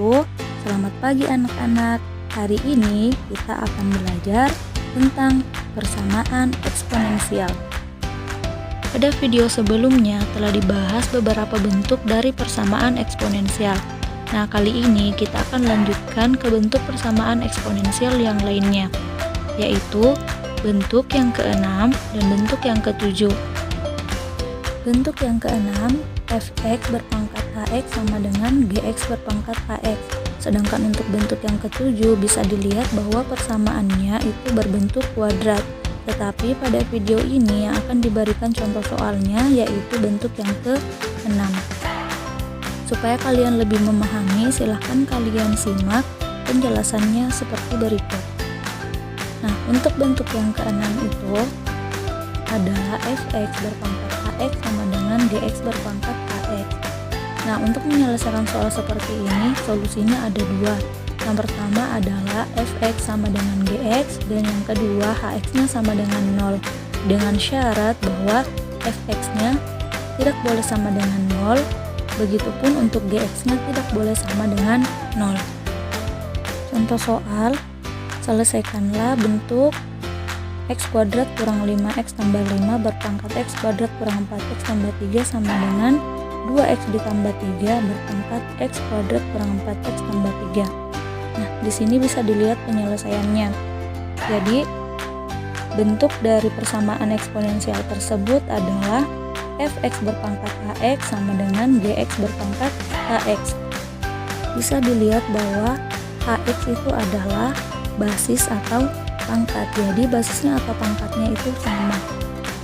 wabarakatuh. Selamat pagi anak-anak. Hari ini kita akan belajar tentang persamaan eksponensial. Pada video sebelumnya telah dibahas beberapa bentuk dari persamaan eksponensial. Nah, kali ini kita akan lanjutkan ke bentuk persamaan eksponensial yang lainnya, yaitu bentuk yang ke-6 dan bentuk yang ke-7. Bentuk yang ke-6, fx berpangkat hx sama dengan gx berpangkat hx. Sedangkan untuk bentuk yang ke-7 bisa dilihat bahwa persamaannya itu berbentuk kuadrat. Tetapi pada video ini yang akan diberikan contoh soalnya yaitu bentuk yang ke-6. Supaya kalian lebih memahami, silahkan kalian simak penjelasannya seperti berikut. Nah, untuk bentuk yang ke-6 itu adalah fx berpangkat hx sama dengan gx berpangkat hx. Nah, untuk menyelesaikan soal seperti ini, solusinya ada dua. Yang pertama adalah fx sama dengan gx, dan yang kedua hx-nya sama dengan 0. Dengan syarat bahwa fx-nya tidak boleh sama dengan 0, begitupun untuk gx-nya tidak boleh sama dengan 0. Contoh soal, selesaikanlah bentuk x kuadrat kurang 5x tambah 5 berpangkat x kuadrat kurang 4x tambah 3 sama dengan 2x ditambah 3 berpangkat x kuadrat kurang 4x tambah 3. Nah, di sini bisa dilihat penyelesaiannya. Jadi, bentuk dari persamaan eksponensial tersebut adalah fx berpangkat hx sama dengan gx berpangkat hx. Bisa dilihat bahwa hx itu adalah basis atau pangkat, jadi basisnya atau pangkatnya itu sama.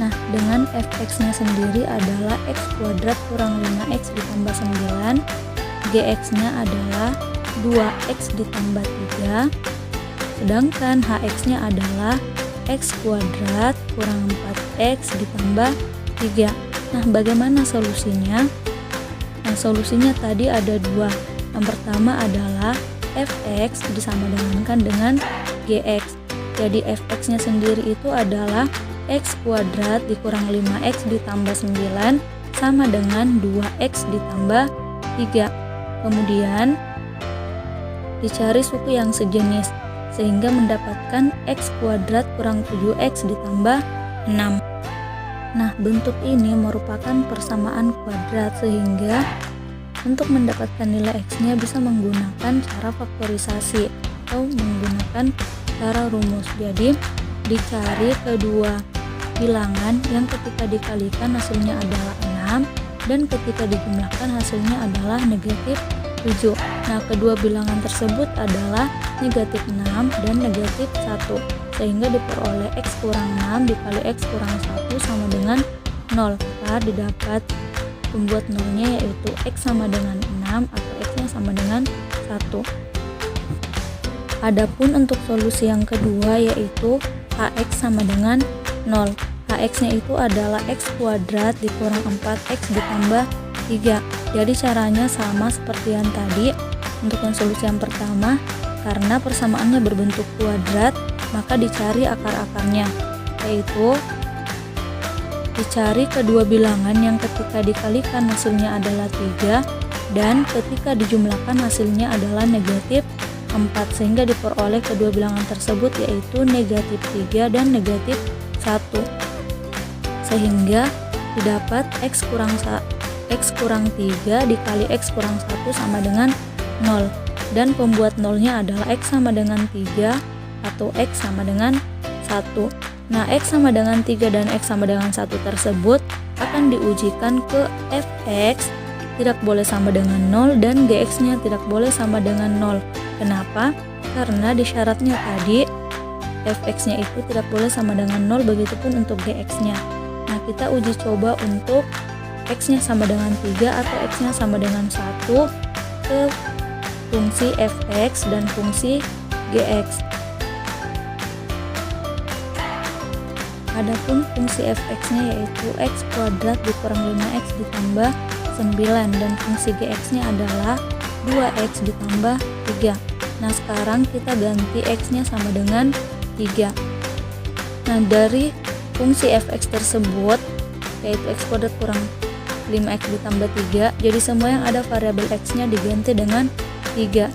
Nah, dengan fx-nya sendiri adalah x kuadrat kurang 5x ditambah 9, gx-nya adalah 2x ditambah 3, sedangkan hx-nya adalah x kuadrat kurang 4x ditambah 3. Nah, bagaimana solusinya? Nah, solusinya tadi ada dua. Yang pertama adalah fx disamadankan dengan gx. Jadi fx-nya sendiri itu adalah x kuadrat dikurang 5x ditambah 9 sama dengan 2x ditambah 3. Kemudian dicari suku yang sejenis sehingga mendapatkan x kuadrat kurang 7x ditambah 6. Nah, bentuk ini merupakan persamaan kuadrat sehingga untuk mendapatkan nilai x-nya bisa menggunakan cara faktorisasi atau menggunakan cara rumus. Jadi dicari kedua bilangan yang ketika dikalikan hasilnya adalah 6 dan ketika dijumlahkan hasilnya adalah negatif 7. Nah, kedua bilangan tersebut adalah negatif 6 dan negatif 1, sehingga diperoleh x kurang 6 dikali x kurang 1 sama dengan 0. Maka didapat pembuat nolnya yaitu x sama dengan 6 atau x-nya sama dengan 1. Adapun untuk solusi yang kedua yaitu hx sama dengan 0. Hx-nya itu adalah x kuadrat dikurang 4x ditambah 3. Jadi caranya sama seperti yang tadi. Untuk yang solusi yang pertama, karena persamaannya berbentuk kuadrat, maka dicari akar-akarnya, yaitu dicari kedua bilangan yang ketika dikalikan hasilnya adalah 3 dan ketika dijumlahkan hasilnya adalah negatif 4, sehingga diperoleh kedua bilangan tersebut yaitu negatif 3 dan negatif 1, sehingga didapat x kurang 3 dikali x kurang 1 sama dengan 0, dan pembuat nolnya adalah x sama dengan 3 atau x sama dengan 1. Nah, x sama dengan 3 dan x sama dengan 1 tersebut akan diujikan ke fx tidak boleh sama dengan 0 dan gx-nya tidak boleh sama dengan 0. Kenapa? Karena di syaratnya tadi fx-nya itu tidak boleh sama dengan 0, begitupun untuk gx-nya. Nah, kita uji coba untuk x-nya sama dengan 3 atau x-nya sama dengan 1 ke fungsi fx dan fungsi gx. Adapun fungsi fx-nya yaitu x kuadrat dikurang 5x ditambah 9 dan fungsi gx-nya adalah 2x ditambah 3. Nah, sekarang kita ganti x-nya sama dengan 3. Nah, dari fungsi fx tersebut yaitu x kuadrat kurang 5x ditambah 3, jadi semua yang ada variabel x-nya diganti dengan 3,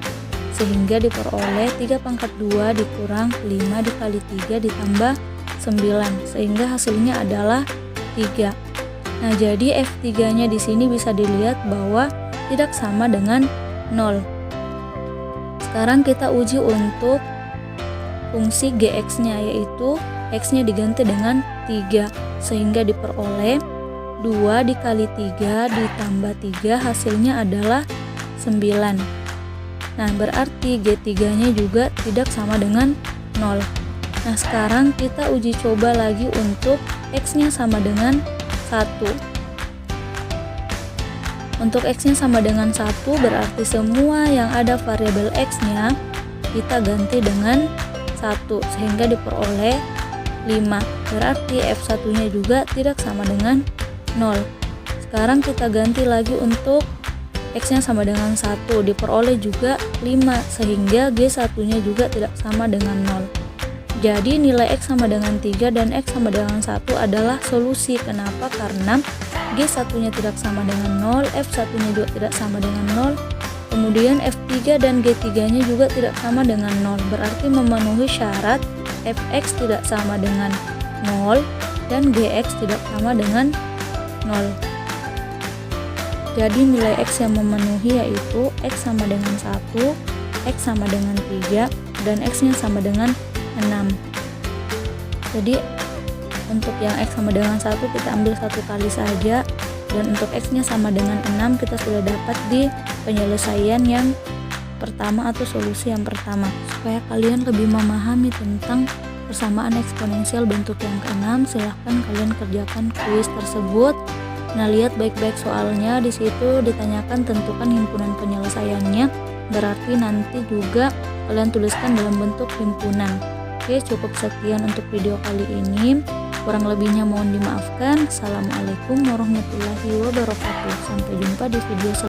sehingga diperoleh 3 pangkat 2 dikurang 5 dikali 3 ditambah 9, sehingga hasilnya adalah 3. Nah, jadi F3 nya di sini bisa dilihat bahwa tidak sama dengan 0. Sekarang kita uji untuk fungsi Gx nya, yaitu X nya diganti dengan 3, sehingga diperoleh 2 dikali 3 ditambah 3 hasilnya adalah 9. Nah, berarti G3 nya juga tidak sama dengan 0. Nah, sekarang kita uji coba lagi untuk X nya sama dengan 1. Untuk X nya sama dengan 1 berarti semua yang ada variabel X nya kita ganti dengan 1, sehingga diperoleh 5. Berarti F1 nya juga tidak sama dengan 0. Sekarang kita ganti lagi untuk X nya sama dengan 1, diperoleh juga 5, sehingga G1 nya juga tidak sama dengan 0. Jadi nilai X sama dengan 3 dan X sama dengan 1 adalah solusi. Kenapa? Karena G1 nya tidak sama dengan 0, F1 nya juga tidak sama dengan 0, kemudian F3 dan G3 nya juga tidak sama dengan 0. Berarti memenuhi syarat Fx tidak sama dengan 0 dan Gx tidak sama dengan 0. Jadi nilai X yang memenuhi yaitu X sama dengan 1, X sama dengan 3, dan X nya sama dengan 6. Jadi untuk yang X sama dengan 1 kita ambil satu kali saja, dan untuk X nya sama dengan 6 kita sudah dapat di penyelesaian yang pertama atau solusi yang pertama. Supaya kalian lebih memahami tentang persamaan eksponensial bentuk yang ke-6, silahkan kalian kerjakan kuis tersebut. Nah, lihat baik-baik soalnya, di situ ditanyakan tentukan himpunan penyelesaiannya, berarti nanti juga kalian tuliskan dalam bentuk himpunan. Oke, cukup sekian untuk video kali ini. Kurang lebihnya mohon dimaafkan. Assalamualaikum warahmatullahi wabarakatuh. Sampai jumpa di video selanjutnya.